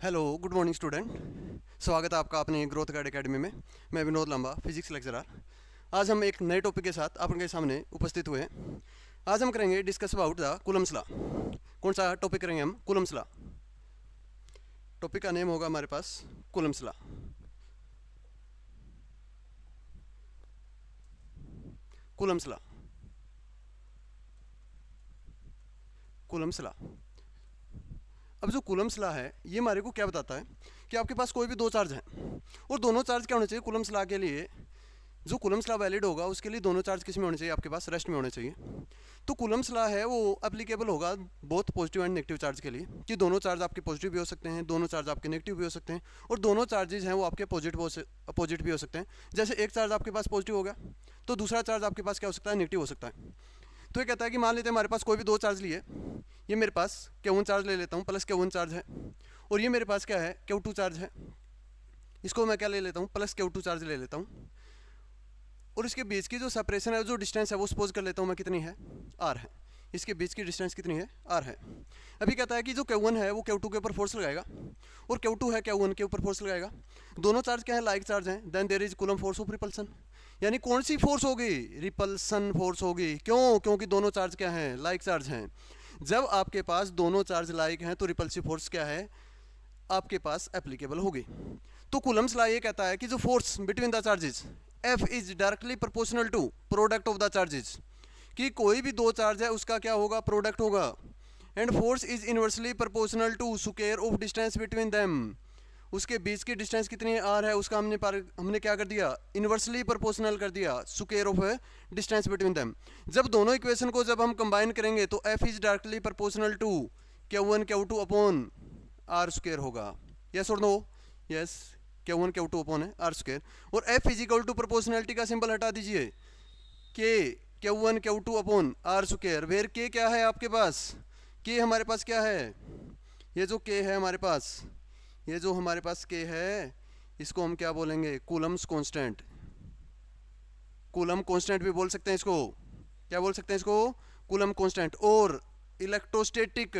Hello good morning student. स्वागत है आपका अपने ग्रोथ गाइड एकेडमी में। मैं विनोद लंबा, फिजिक्स लेक्चरर। आज हम एक नए टॉपिक के साथ आपके सामने उपस्थित हुए हैं। आज हम करेंगे discuss about the Coulomb's law. कौन सा टॉपिक करेंगे हम? Coulomb's law. टॉपिक का नेम होगा हमारे पास Coulomb's law. Coulomb's law, Coulomb's law. अब जो कूलम्स लॉ है ये हमारे को क्या बताता है कि आपके पास कोई भी दो चार्ज हैं और दोनों चार्ज क्या होने चाहिए कूलम्स लॉ के लिए। जो कूलम्स लॉ वैलिड होगा उसके लिए दोनों चार्ज किस में होने चाहिए? आपके पास रेस्ट में होने चाहिए। तो कूलम्स लॉ है वो एप्लीकेबल होगा बहुत पॉजिटिव एंड नेगेटिव चार्ज के लिए, कि दोनों चार्ज आपके पॉजिटिव भी हो सकते हैं, दोनों चार्ज आपके नेगेटिव भी हो सकते हैं, और दोनों चार्जेज हैं वो आपके अपोजिट भी हो सकते हैं। जैसे एक चार्ज आपके पास पॉजिटिव होगा तो दूसरा चार्ज आपके पास क्या हो सकता है? नेगेटिव हो सकता है। तो ये कहता है कि मान लेते हैं हमारे पास कोई भी दो चार्ज लिए, ये मेरे पास Q1 चार्ज ले लेता हूँ प्लस Q1 चार्ज है, और ये मेरे पास क्या है? Q2 चार्ज है। इसको मैं क्या ले लेता हूँ? प्लस Q2 चार्ज ले लेता हूँ। और इसके बीच की जो सेपरेशन है, जो डिस्टेंस है, वो सपोज कर लेता हूँ मैं कितनी है? R है। इसके बीच की डिस्टेंस कितनी है? R है। अभी कहता है कि जो Q1 है वो Q2 के ऊपर फोर्स लगाएगा, और Q2 है Q1 के ऊपर फोर्स लगाएगा। दोनों चार्ज क्या है? लाइक चार्ज हैं। Then there is Coulomb force of repulsion. यानी कौन सी फोर्स होगी? रिपल्सन फोर्स होगी। क्यों? क्योंकि दोनों चार्ज क्या हैं? लाइक चार्ज हैं। जब आपके पास दोनों चार्ज लाइक हैं तो रिपल्सिव फोर्स क्या है? आपके पास एप्लीकेबल होगी। तो कूलम्स लॉ ये कहता है कि जो force between the charges F is directly proportional to product of the charges, कि कोई भी दो चार्ज है उसका क्या होगा? प्रोडक्ट होगा। And force is inversely proportional to square of distance between them. उसके बीच की डिस्टेंस कितनी है? R है। उसका हमने क्या कर दिया? इनवर्सली प्रोपोर्शनल कर दिया square of distance between them. जब दोनों इक्वेशन को जब हम कंबाइन करेंगे तो F is directly proportional to Q1 Q2 upon R square होगा। यस और no? Yes, Q1 Q2 upon है R स्क्वायर। और F is equal to proportionality का सिंबल हटा दीजिए, K Q1 Q2 upon R square. Where K क्या है आपके पास? K हमारे पास क्या है? ये जो K है हमारे पास, ये जो हमारे पास K है, इसको हम क्या बोलेंगे? Coulomb's constant. कूलम कांस्टेंट भी बोल सकते हैं इसको। क्या बोल सकते हैं इसको? Coulomb constant. और इलेक्ट्रोस्टैटिक,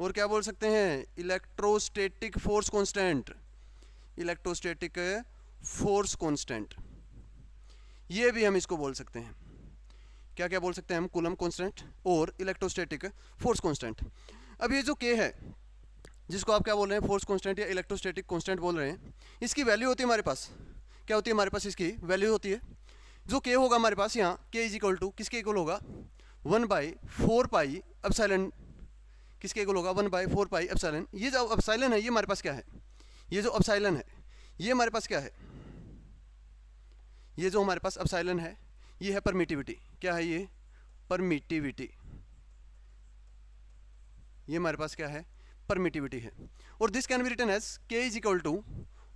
और क्या बोल सकते हैं? Electrostatic force constant. Electrostatic force constant, ये भी हम इसको बोल सकते हैं। क्या क्या बोल सकते हैं हम? कूलम कांस्टेंट और इलेक्ट्रोस्टैटिक फोर्स कांस्टेंट। अब ये जो K है जिसको आप क्या बोल रहे हैं? फोर्स कांस्टेंट या इलेक्ट्रोस्टैटिक कांस्टेंट बोल रहे हैं, इसकी वैल्यू होती है हमारे पास। क्या होती है हमारे पास? इसकी वैल्यू होती है जो K होगा हमारे पास यहाँ, K इज इक्वल टू किसके इक्वल होगा? 1/4 एप्सिलॉन। किसके इक्वल होगा? 1/4 एप्सिलॉन। ये जो एप्सिलॉन है ये हमारे पास क्या है? ये जो एप्सिलॉन है ये हमारे पास क्या है? ये जो हमारे पास एप्सिलॉन है ये है परमिटिविटी। क्या है ये? परमिटिविटी। ये हमारे पास क्या है? परमिटिविटी है। और this can be written as K is equal to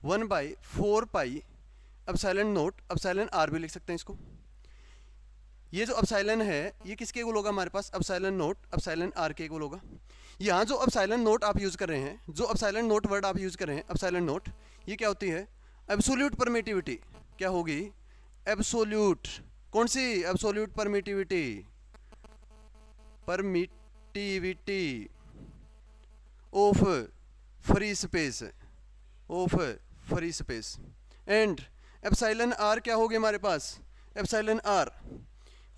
1/4 epsilon naught epsilon R भी लिख सकते हैं इसको। ये जो एप्सिलॉन है ये किसके इक्वल होगा हमारे पास? एप्सिलॉन नोट एप्सिलॉन R के इक्वल होगा। यहाँ जो एप्सिलॉन नोट आप यूज कर रहे हैं, जो एप्सिलॉन नोट वर्ड आप यूज कर रहे हैं, एप्सिलॉन नोट, ये क्या होती है? Absolute permittivity. क्या होगी? एब्सोल्यूट। कौन सी? Absolute permittivity. Permittivity of free space, of free space. And epsilon R क्या होगी हमारे पास? Epsilon R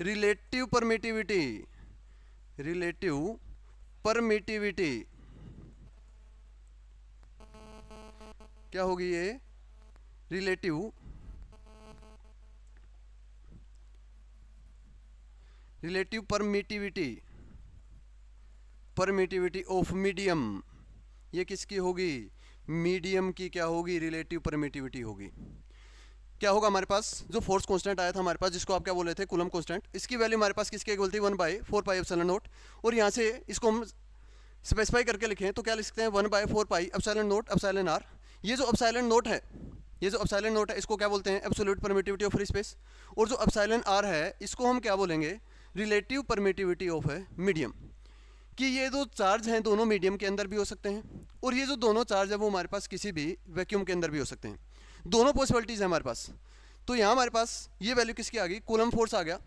relative permittivity. Relative permittivity क्या होगी ये? Relative permittivity, permittivity of medium. ये किसकी होगी? मीडियम की क्या होगी? रिलेटिव परमिटिविटी होगी। क्या होगा हमारे पास? जो फोर्स कांस्टेंट आया था हमारे पास जिसको आप क्या बोले थे? कूलम कांस्टेंट, इसकी वैल्यू हमारे पास किसके इक्वल थी? 1/4 एप्सिलॉन नोट। और यहाँ से इसको हम स्पेसिफाई करके लिखें तो क्या लिख सकते हैं? 1/4 एप्सिलॉन नोट एप्सिलॉन R। ये जो एप्सिलॉन नोट है, ये जो एप्सिलॉन नोट है इसको क्या बोलते हैं? Absolute permittivity of free space. और जो एप्सिलॉन R है इसको हम क्या बोलेंगे? Relative permittivity of medium. कि ये जो चार्ज हैं दोनों मीडियम के अंदर भी हो सकते हैं, और ये जो दोनों चार्ज है वो हमारे पास किसी भी वैक्यूम के अंदर भी हो सकते हैं। दोनों पॉसिबिलिटीज़ है हमारे पास। तो यहाँ हमारे पास ये वैल्यू किसकी आ गई? कूलम फोर्स आ गया।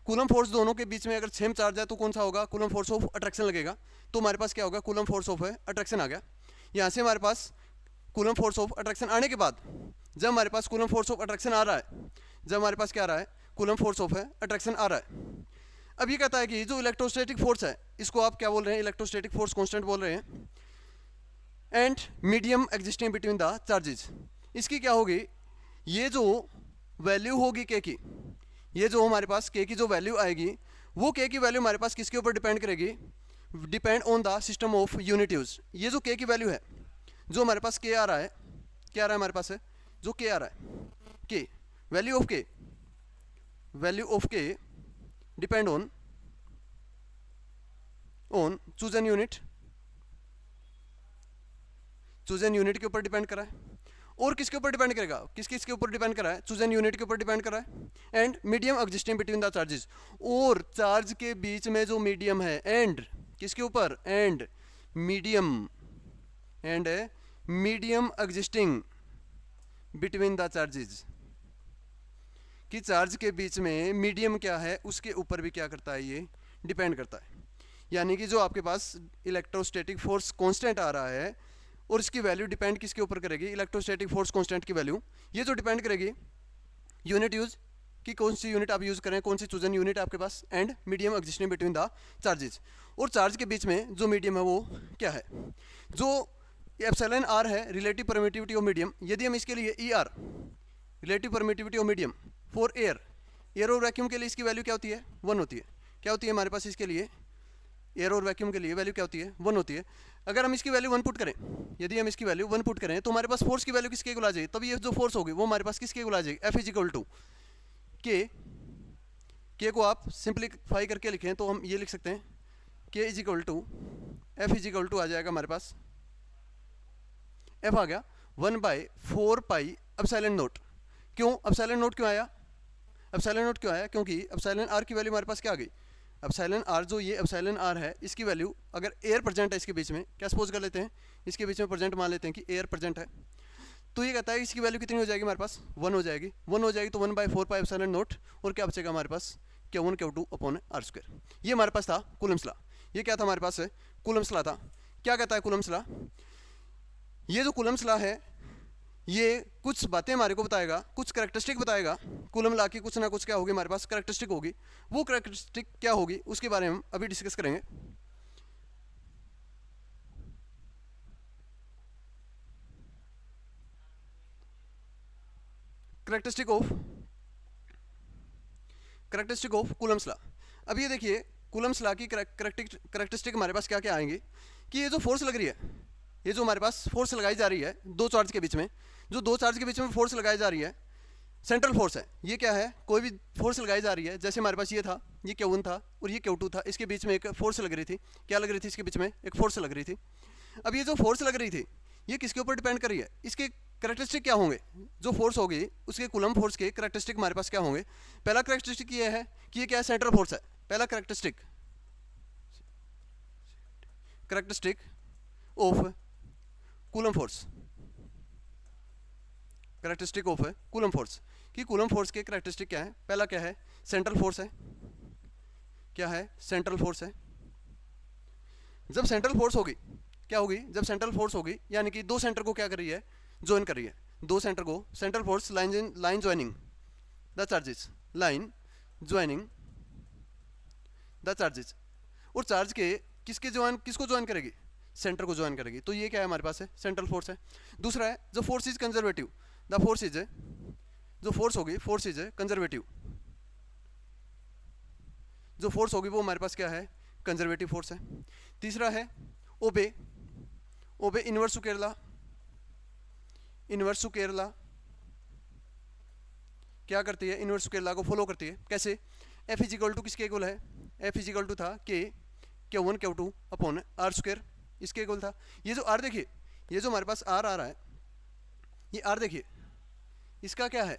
कूलम फोर्स दोनों के बीच में अगर सेम चार्ज है तो कौन सा होगा? कूलम फोर्स ऑफ अट्रैक्शन लगेगा। तो हमारे पास क्या होगा? कूलम फोर्स ऑफ अट्रैक्शन आ गया। यहाँ से हमारे पास कूलम फोर्स ऑफ अट्रैक्शन आने के बाद, जब हमारे पास कूलम फोर्स ऑफ अट्रैक्शन आ रहा है, जब हमारे पास क्या आ रहा है, कूलम फोर्स ऑफ अट्रैक्शन आ रहा है, अब ये कहता है कि जो इलेक्ट्रोस्टैटिक फोर्स है इसको आप क्या बोल रहे हैं, इलेक्ट्रोस्टैटिक फोर्स कांस्टेंट बोल रहे हैं, and medium existing between the charges. इसकी क्या होगी, ये जो वैल्यू होगी के की, ये जो हमारे पास के की जो वैल्यू आएगी, वो के की वैल्यू हमारे पास किसके ऊपर डिपेंड करेगी, depend on the system of unit use. ये जो के की वैल्यू है, जो हमारे पास के आ रहा है, क्या आ रहा है हमारे पास है, जो के आ रहा है, के वैल्यू ऑफ के, वैल्यू ऑफ के depend on chosen unit, chosen unit के ऊपर डिपेंड करा है, और किसके ऊपर डिपेंड करेगा, किसके ऊपर डिपेंड करा है, चूजन यूनिट के ऊपर डिपेंड करा है, and medium existing between the charges, और चार्ज के बीच में जो मीडियम है, एंड किसके ऊपर, and medium existing between the charges, कि चार्ज के बीच में मीडियम क्या है उसके ऊपर भी क्या करता है, ये डिपेंड करता है। यानी कि जो आपके पास इलेक्ट्रोस्टैटिक फोर्स कांस्टेंट आ रहा है और इसकी वैल्यू डिपेंड किसके ऊपर करेगी, इलेक्ट्रोस्टैटिक फोर्स कांस्टेंट की वैल्यू ये जो डिपेंड करेगी यूनिट यूज कि कौन सी यूनिट आप यूज करें, कौन सी चूजन यूनिट आपके पास, and medium existing between the charges, और चार्ज के बीच में जो मीडियम है वो क्या है, जो एप्सिलॉन आर है रिलेटिव परमिटिविटी ऑफ मीडियम। यदि हम इसके लिए E R relative permittivity of medium for air और वैक्यूम के लिए इसकी वैल्यू क्या होती है, 1 होती है। क्या होती है हमारे पास इसके लिए, एयर और वैक्यूम के लिए वैल्यू क्या होती है, 1 होती है। अगर हम इसकी वैल्यू 1 पुट करें, यदि हम इसकी वैल्यू 1 पुट करें तो हमारे पास फोर्स की वैल्यू किसके इक्वल आ जाएगी, तब ये जो फोर्स होगी वो हमारे पास किसके इक्वल आ जाएगी, एफ इज इक्वल टू के को आप सिंप्लीफाई करके लिखें तो हम ये लिख सकते हैं k is equal to f is equal to आ जाएगा हमारे पास, एफ आ गया 1/4 पाई एप्सिलॉन नोट। क्यों एप्सिलॉन नोट क्यों आया, एप्सिलॉन नोट क्यों आया, क्योंकि एप्सिलॉन आर की वैल्यू हमारे पास क्या आ गई, एप्सिलॉन आर जो ये एप्सिलॉन आर है इसकी वैल्यू, अगर एयर प्रेजेंट है इसके बीच में, क्या सपोज कर लेते हैं इसके बीच में प्रेजेंट मान लेते हैं कि एयर प्रेजेंट है, तो ये कहता है इसकी वैल्यू कितनी हो जाएगी हमारे पास, 1 हो जाएगी। 1 हो जाएगी तो 1/4 पाई एप्सिलॉन नोट, और क्या बचेगा हमारे पास, Q1 Q2 upon R square. ये हमारे पास था कूलम्स लॉ। ये क्या था हमारे पास है, कूलम्स लॉ था। क्या कहता है कूलम्स लॉ, ये जो कूलम्स लॉ है ये कुछ बातें हमारे को बताएगा, कुछ करैक्टरिस्टिक बताएगा, कूलम लॉ की कुछ ना कुछ क्या होगी हमारे पास करैक्टरिस्टिक होगी। वो करैक्टरिस्टिक क्या होगी उसके बारे में हम अभी डिस्कस करेंगे। Characteristic of Coulomb's law. अब ये देखिए कूलम्स लॉ की करैक्टरिस्टिक हमारे पास क्या क्या आएंगे, कि ये जो फोर्स लग रही है, ये जो हमारे पास फोर्स लगाई जा रही है दो चार्ज के बीच में, जो दो चार्ज के बीच में फोर्स लगाई जा रही है सेंट्रल फोर्स है। ये क्या है, कोई भी फोर्स लगाई जा रही है, जैसे हमारे पास ये था, ये Q1 था और ये Q2 था, इसके बीच में एक फोर्स लग रही थी। क्या लग रही थी इसके बीच में, एक फोर्स लग रही थी। अब ये जो फोर्स लग रही थी ये किसके ऊपर डिपेंड कर रही है, इसके करैक्टरिस्टिक क्या होंगे, जो फोर्स होगी उसके कूलम फोर्स के करैक्टरिस्टिक हमारे पास क्या होंगे। पहला करैक्टरिस्टिक ये है कि ये क्या है, सेंट्रल फोर्स है। पहला characteristic of coulomb force, characteristic of coulomb force, कि कूलम फोर्स के करैक्टरिस्टिक क्या है। पहला क्या है, सेंट्रल फोर्स है। क्या है, सेंट्रल फोर्स है। जब सेंट्रल फोर्स होगी क्या होगी, जब सेंट्रल फोर्स होगी यानी कि दो सेंटर को क्या कर रही है, ज्वाइन कर रही है। दो सेंटर को, central force line joining the charges, line joining the charges, और चार्ज के किसको ज्वाइन करेगी, सेंटर को ज्वाइन करेगी। तो ये क्या है हमारे पास है, सेंट्रल फोर्स है। दूसरा है जो force is conservative, the force is, जो फोर्स होगी फोर्स इज कंजर्वेटिव, जो फोर्स होगी वो हमारे पास क्या है, कंजर्वेटिव फोर्स है। तीसरा है ओबे, ओबे इनवर्स केरला, इनवर्स केरला क्या करती है, इनवर्स केरला को फॉलो करती है। कैसे, एफ इज इक्वल टू किसके इक्वल है, एफ इज इक्वल टू था K Q1 Q2 upon R square, इसके इक्वल था। ये जो आर देखिए, ये जो हमारे पास आर आ रहा है, ये आर देखिए इसका क्या है,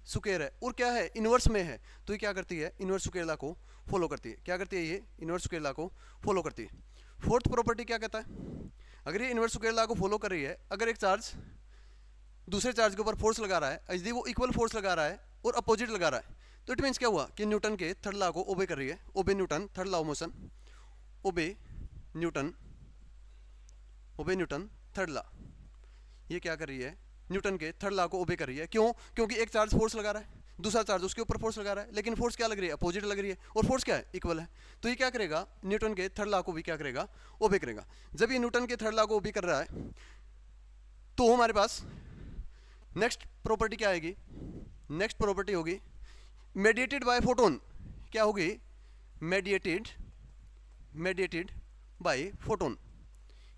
स्क्वायर है, और क्या है, इनवर्स में है। तो ये क्या करती है, इनवर्स स्क्वायर को फॉलो करती है। क्या करती है, ये इनवर्स स्क्वायर को फॉलो करती है। फोर्थ प्रॉपर्टी क्या कहता है, अगर ये इनवर्स स्क्वायर को फॉलो कर रही है, अगर एक चार्ज दूसरे चार्ज के ऊपर फोर्स लगा रहा है, यदि वो इक्वल फोर्स लगा रहा है और अपोजिट लगा रहा है, तो इट मीन्स क्या हुआ कि न्यूटन के थर्ड लॉ को ओबे कर रही है। Obey Newton third law of motion, obey Newton third law, ये क्या कर रही है, न्यूटन के थर्ड लॉ को ओबे कर रही है। क्यों? क्योंकि एक चार्ज फोर्स लगा रहा है, दूसरा चार्ज उसके ऊपर फोर्स लगा रहा है, लेकिन फोर्स क्या लग रही है, अपोजिट लग रही है, और फोर्स क्या है, इक्वल है। तो ये क्या करेगा, न्यूटन के थर्ड लॉ को भी क्या करेगा, ओबे करेगा। जब ये न्यूटन के थर्ड लॉ को ओबे कर रहा है तो हमारे पास नेक्स्ट प्रॉपर्टी क्या आएगी, नेक्स्ट प्रॉपर्टी होगी मेडिएटेड बाय फोटोन। क्या होगी, मेडिएटेड बाय फोटोन।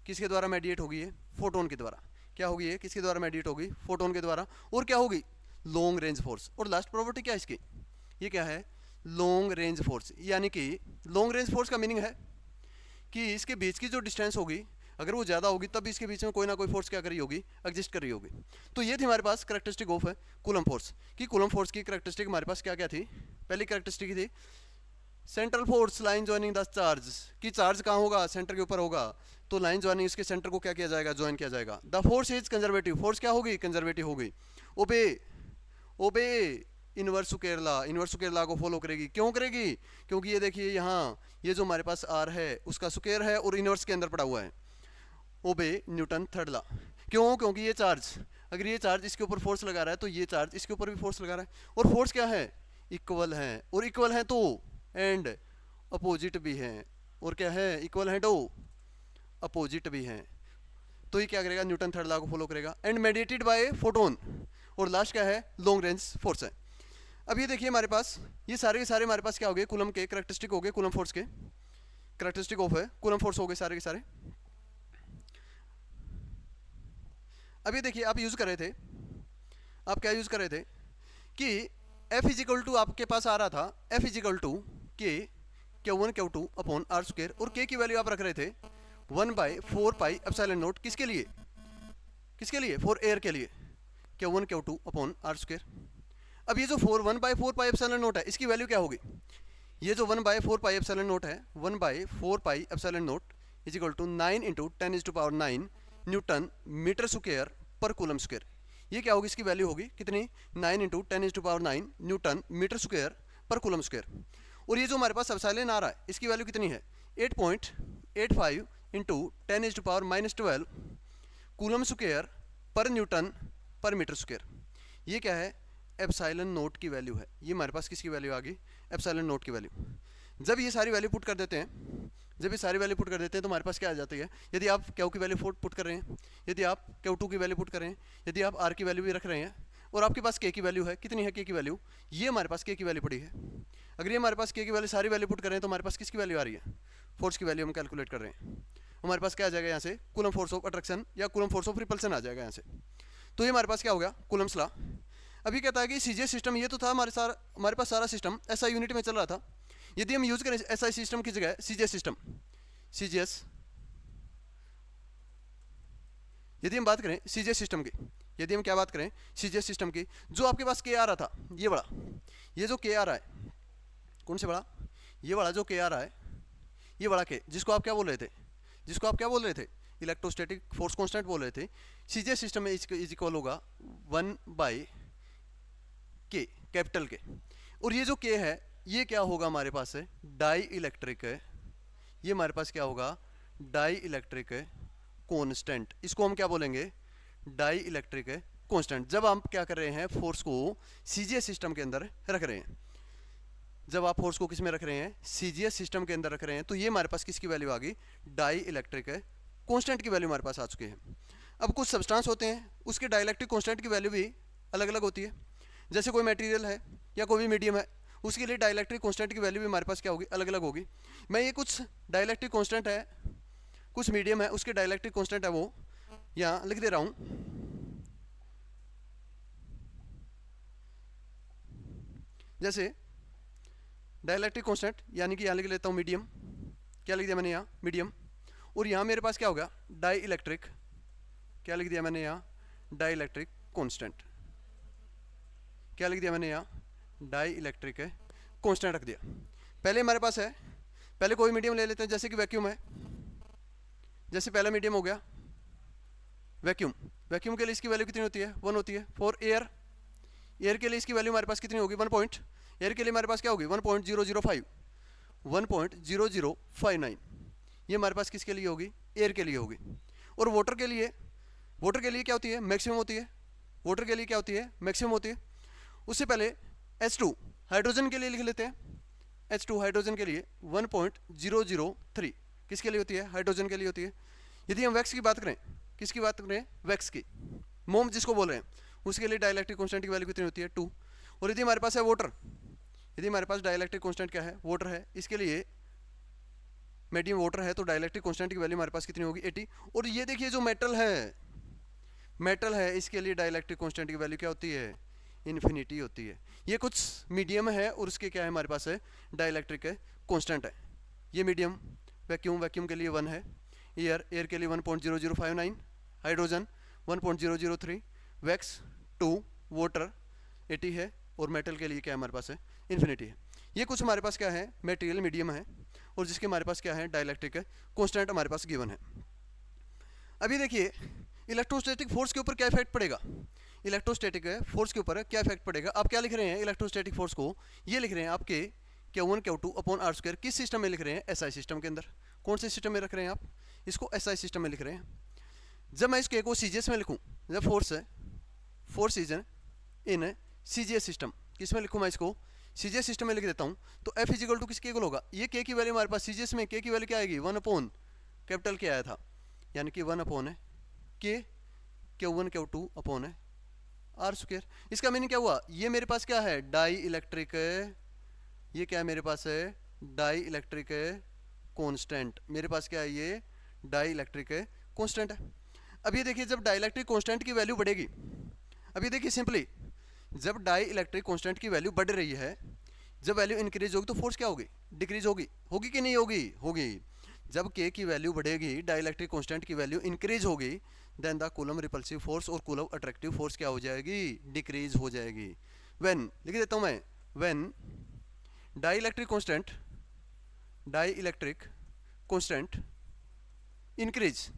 किसके द्वारा मेडिएट होगी ये, फोटोन के द्वारा। क्या होगी ये, किसके द्वारा मेडिएट होगी, फोटोन के द्वारा। और क्या होगी, लॉन्ग रेंज फोर्स। और लास्ट प्रॉपर्टी क्या है इसकी, ये क्या है, लॉन्ग रेंज फोर्स। यानी कि लॉन्ग रेंज फोर्स का मीनिंग है कि इसके बीच की जो डिस्टेंस होगी अगर वो ज़्यादा होगी तब इसके बीच में कोई ना कोई फोर्स क्या कर रही होगी, एग्जिस्ट कर रही होगी। तो ये थी हमारे पास करेक्टरिस्टिक ऑफ कूलम फोर्स कि कूलम फोर्स की करेक्टरिस्टिक हमारे पास क्या क्या थी। पहली करेक्टरिस्टिक थी central force line joining the charge, कि चार्ज कहाँ होगा, सेंटर के ऊपर होगा, तो लाइन ज्वाइनिंग इसके सेंटर को क्या किया जाएगा, ज्वाइन किया जाएगा। The force is conservative, force क्या होगी, कंजर्वेटिव होगी। Obey inverse square law, inverse square law को फॉलो करेगी। क्यों करेगी, क्योंकि ये देखिए यहाँ ये जो हमारे पास आर है उसका स्क्वायर है और इनवर्स के अंदर पड़ा हुआ है। Obey Newton third law. क्यों, क्योंकि ये चार्ज, अगर ये चार्ज इसके ऊपर फोर्स लगा रहा है तो ये चार्ज इसके ऊपर भी फोर्स लगा रहा है, और फोर्स क्या है, इक्वल है, और इक्वल है तो एंड अपोजिट भी है, और क्या है, इक्वल है तो अपोजिट भी है। तो ये क्या करेगा, न्यूटन थर्ड लॉ को फॉलो करेगा। And mediated bye photon. और लास्ट क्या है, लॉन्ग रेंज फोर्स है। अब ये देखिए हमारे पास ये सारे के सारे हमारे पास क्या हो गए, कूलम के करेक्टरिस्टिक हो गए, कूलम फोर्स के करेक्टरिस्टिक ऑफ है कूलम फोर्स हो गए सारे के सारे। अब ये देखिए आप यूज कर रहे थे, आप क्या यूज कर रहे थे कि F इजिकल टू आपके पास आ रहा था, F is equal to K Q1 Q2 upon R square, और K की वैल्यू आप रख रहे थे 1/4 पाई एप्सिलॉन नॉट। किसके लिए, किसके लिए, फॉर एयर के लिए, Q1 Q2 upon R square. अब ये जो 1/4 पाई एप्सिलॉन नॉट है इसकी वैल्यू क्या होगी, ये जो 1/4 पाई एप्सिलॉन नॉट है, 1/4 pi epsilon naught is equal to 9 into 10⁻⁹ newton metre square पर कूलम स्क्वायर। ये क्या होगी, इसकी वैल्यू होगी कितनी, 9 इंटू 10⁻⁹ न्यूटन मीटर स्क्वायर पर कूलम स्क्वायर। और ये जो हमारे पास एप्सिलॉन आ रहा है इसकी वैल्यू कितनी है, 8.85 इंटू 10⁻⁻12 कूलम स्क्वायर पर न्यूटन पर मीटर स्क्वायर। ये क्या है, एप्सिलॉन नोट की वैल्यू है। ये हमारे पास किसकी वैल्यू आ गई, एप्सिलॉन नोट की वैल्यू। जब ये सारी वैल्यू पुट कर देते हैं, जब ये सारी वैल्यू पुट कर देते हैं तो हमारे पास क्या आ जाती है, यदि आप Q की वैल्यू पुट कर रहे हैं, यदि आप Q2 की वैल्यू पुट कर रहे हैं, यदि आप R की वैल्यू भी रख रहे हैं, और आपके पास K की वैल्यू है, कितनी है K की वैल्यू, ये हमारे पास K की वैल्यू पड़ी है। अगर ये हमारे पास K की वैल्यू सारी वैल्यू पुट कर रहे हैं तो हमारे पास किसकी वैल्यू आ रही है, फोर्स की वैल्यू हम कैलकुलेट कर रहे हैं। हमारे पास क्या आ जाएगा यहाँ से, कूलम फोर्स ऑफ अट्रैक्शन या कूलम फोर्स ऑफ रिपल्सन आ जाएगा यहाँ से। तो ये हमारे पास क्या हो गया, कूलम्स लॉ। अभी कहता है कि सीजीएस सिस्टम, ये तो था हमारे पास सारा सिस्टम एसआई यूनिट में चल रहा था। यदि हम यूज करें एसआई सिस्टम की जगह सीजीएस सिस्टम, सीजीएस, यदि हम बात करें सीजीएस सिस्टम की, यदि हम क्या बात करें सीजीएस सिस्टम की, जो आपके पास के आ रहा था ये बड़ा, ये जो के आ रहा है, कौन से बड़ा, ये बड़ा जो के आ रहा है, ये बड़ा के, जिसको आप क्या बोल रहे थे, जिसको आप क्या बोल रहे थे, इलेक्ट्रोस्टैटिक फोर्स कांस्टेंट बोल रहे थे। सीजीएस सिस्टम में इज इक्वल होगा 1/k, कैपिटल के। और ये जो के है ये क्या होगा हमारे पास है, डाई इलेक्ट्रिक है, ये हमारे पास क्या होगा, डाई इलेक्ट्रिक है कांस्टेंट। इसको हम क्या बोलेंगे, डाई इलेक्ट्रिक है कांस्टेंट। जब हम क्या कर रहे हैं, फोर्स को सीजीएस सिस्टम के अंदर रख रहे हैं, जब आप फोर्स को किस में रख रहे हैं, सीजीएस सिस्टम के अंदर रख रहे हैं, तो ये हमारे पास किसकी वैल्यू आ गई, डाई इलेक्ट्रिक है कांस्टेंट की वैल्यू हमारे पास आ चुकी है। अब कुछ सब्सटेंस होते हैं उसके डाइलेक्ट्रिक कांस्टेंट की वैल्यू भी अलग अलग होती है। जैसे कोई मटेरियल है या कोई भी मीडियम है, उसके लिए डाइलेक्ट्रिक कांस्टेंट की वैल्यू भी हमारे पास क्या होगी, अलग अलग होगी। मैं ये कुछ डाइलेक्ट्रिक कांस्टेंट है, कुछ मीडियम है, उसके डाइलेक्ट्रिक कांस्टेंट है वो यहाँ लिख दे रहा हूँ। जैसे डाइलेक्ट्रिक कांस्टेंट यानी कि यहाँ लिख लेता हूँ मीडियम, क्या लिख दिया मैंने यहाँ, मीडियम। और यहाँ मेरे पास क्या होगा, डाई इलेक्ट्रिक, क्या लिख दिया मैंने यहाँ, डाई इलेक्ट्रिक कांस्टेंट, क्या लिख दिया मैंने यहाँ, डाई इलेक्ट्रिक है कांस्टेंट रख दिया। पहले हमारे पास है, पहले कोई मीडियम ले लेते हैं, जैसे कि वैक्यूम है, जैसे पहला मीडियम हो गया वैक्यूम। वैक्यूम के लिए इसकी वैल्यू कितनी होती है, 1 होती है। फॉर एयर, एयर के लिए इसकी वैल्यू हमारे पास कितनी होगी, 1 पॉइंट, एयर के लिए हमारे पास क्या होगी 1.005, 1.0059, ये हमारे पास किसके लिए होगी, एयर के लिए होगी। और वाटर के लिए वाटर के लिए क्या होती है, मैक्सिमम होती है। वाटर के लिए क्या होती है, मैक्सिमम होती है। उससे पहले H2 हाइड्रोजन के लिए लिख लेते हैं। H2 हाइड्रोजन के लिए 1.003 किसके लिए होती है, हाइड्रोजन के लिए होती है। यदि हम वैक्स की बात करें, किसकी बात करें, वैक्स की, मोम जिसको बोल रहे हैं, उसके लिए डाइलेक्ट्रिक कांस्टेंट की वैल्यू कितनी होती है, 2। और यदि हमारे पास है वाटर, यदि हमारे पास डाइलेक्ट्रिक कांस्टेंट क्या है, वाटर है, इसके लिए मीडियम वाटर है तो डाइलेक्ट्रिक कांस्टेंट की वैल्यू हमारे पास कितनी होगी, 80। और ये देखिए जो मेटल है, मेटल है, इसके लिए डाइलेक्ट्रिक कांस्टेंट की वैल्यू क्या होती है, इन्फिनिटी होती है। ये कुछ मीडियम है और उसके क्या है हमारे पास है, डाइलेक्ट्रिक कांस्टेंट है। ये मीडियम, वैक्यूम, वैक्यूम के लिए 1 है, एयर, एयर के लिए 1.0059, हाइड्रोजन 1.003, वैक्स 2, वाटर 80 है, और मेटल के लिए क्या है हमारे पास है, इन्फिनिटी है। ये कुछ हमारे पास क्या है, मटेरियल मीडियम है और जिसके हमारे पास क्या है, डाइलेक्ट्रिक कांस्टेंट हमारे पास गिवन है। अभी देखिए इलेक्ट्रोस्टैटिक फोर्स के ऊपर क्या इफेक्ट पड़ेगा, इलेक्ट्रोस्टैटिक फोर्स के ऊपर क्या इफेक्ट पड़ेगा। आप क्या लिख रहे हैं, इलेक्ट्रोस्टैटिक फोर्स को ये लिख रहे हैं आपके Q1 Q2 upon R square, किस सिस्टम में लिख रहे हैं, SI सिस्टम के अंदर। कौन से सिस्टम में रख रहे हैं आप, इसको SI सिस्टम में लिख रहे हैं। जब मैं इस K को CGS में लिखूँ, जब फोर्स है, force is in CGS system, किस में लिखूँ मैं इसको, CGS सिस्टम में लिख देता हूँ। तो F इजिकल टू किसके इक्वल होगा, ये K की वैल्यू हमारे पास CGS में K की वैल्यू क्या आएगी, 1 अपॉन कैपिटल K आया था, यानी कि 1 अपॉन है K Q1 Q2 अपॉन है आर स्क्वायर। इसका मीनिंग क्या हुआ, ये मेरे पास क्या है, डाई इलेक्ट्रिक, ये क्या है मेरे पास है, डाई इलेक्ट्रिक कांस्टेंट, मेरे पास क्या है, ये डाई इलेक्ट्रिक कांस्टेंट है। अब ये देखिए जब डाई इलेक्ट्रिक कांस्टेंट की वैल्यू बढ़ेगी, अब ये देखिए सिंपली जब डाई इलेक्ट्रिक कांस्टेंट की वैल्यू बढ़ रही है, जब वैल्यू इंक्रीज होगी तो फोर्स क्या होगी, डिक्रीज होगी, होगी कि नहीं होगी, होगी। जब K की वैल्यू बढ़ेगी, डाई इलेक्ट्रिक कांस्टेंट की वैल्यू इंक्रीज होगी, then the Coulomb repulsive force और कूलम अट्रैक्टिव फोर्स क्या हो जाएगी, डिक्रीज हो जाएगी। व्हेन लिख देता हूं मैं, when dielectric constant increase,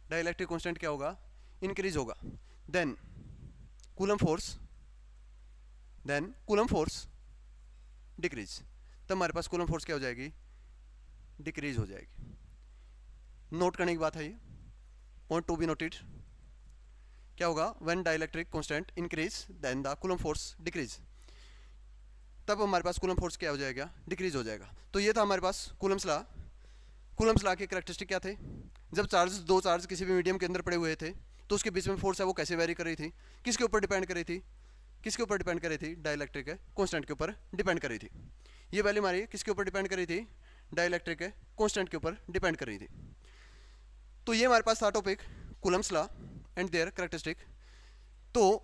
dielectric constant क्या होगा, इंक्रीज होगा, देन कूलम फोर्स डिक्रीज, तब हमारे पास कूलम फोर्स क्या हो जाएगी, डिक्रीज हो जाएगी। नोट करने की बात है ये, पॉइंट टू बी नोटेड। क्या होगा, when dielectric constant increase then the Coulomb force decrease, तब हमारे पास कूलम फोर्स क्या हो जाएगा, डिक्रीज हो जाएगा। तो ये था हमारे पास कूलम्स लॉ। कूलम्स लॉ के कैरेक्टरिस्टिक क्या थे, जब दो चार्ज किसी भी मीडियम के अंदर पड़े हुए थे तो उसके बीच में फोर्स है वो कैसे वेरी कर रही थी, किसके ऊपर डिपेंड कर रही थी, किसके ऊपर डिपेंड कर रही थी, डाइलेक्ट्रिक कांस्टेंट के ऊपर डिपेंड कर रही थी। ये वैल्यू हमारी किसके ऊपर डिपेंड कर रही थी, डाइलेक्ट्रिक कांस्टेंट के ऊपर डिपेंड कर रही थी। तो ये हमारे पास था topic Coulomb's law and there characteristic. तो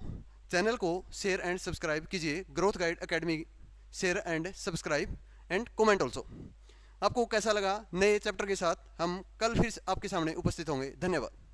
चैनल को शेयर एंड सब्सक्राइब कीजिए, growth guide academy share and subscribe and comment also. आपको कैसा लगा, नए चैप्टर के साथ हम कल फिर आपके सामने उपस्थित होंगे। धन्यवाद।